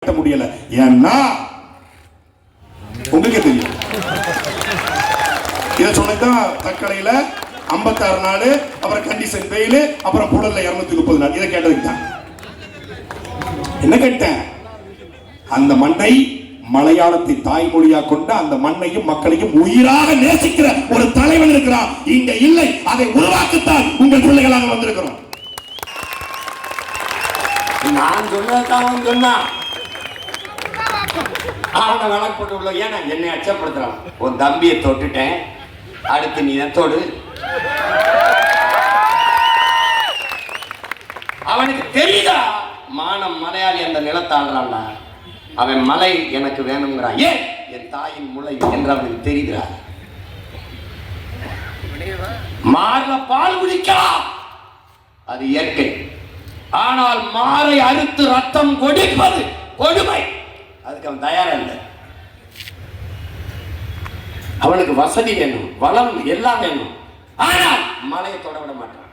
கட்ட முடியல. ஏன்னா உங்களுக்கே தெரியும். இதை சொன்னதான் தக்கடையில 56 நாள், அப்புறம் கண்டிஷன் வெயில், அப்புறம் புழல்ல 230 நாள். இதை கேட்டதுக்கு தான் என்ன கேட்டேன்? அந்த மண்ணை மலையாளத்தை தாய்மொழியாக கொண்ட அந்த மண்ணையும் மக்களையும் உயிராக நேசிக்கிற ஒரு தலைவன் இருக்கிறான். இங்க இல்லை. அதை உருவாக்கத்தான் உங்கள் பிள்ளைகளாக வந்திருக்கிறோம். நான் சொன்னதான் சொன்னான். அவனை வழக்கு போட்டு உள்ள ஏன்னா என்னை அச்சப்படுத்துறான். உன் தம்பியை தொட்டுட்டேன், அடுத்து நீ தொடு. அவனுக்கு தெரியுதா மானம் மலையாளி அந்த நிலத்தாடுறான். அவன் மலை எனக்கு வேணுங்கிறான். ஏன் என் தாயின் முளை என்று அவனுக்கு தெரிகிறார். மார்ல பால் குடிக்கலாம், அது இயற்கை. ஆனால் மாரை அறுத்து ரத்தம் கொடிப்பது கொடுமை. அதுக்கு அவன் தயாரா இல்லை. அவனுக்கு வசதி வேணும், வளம் எல்லாம் வேணும். ஆனால் மலையை தொட விட மாட்டான்.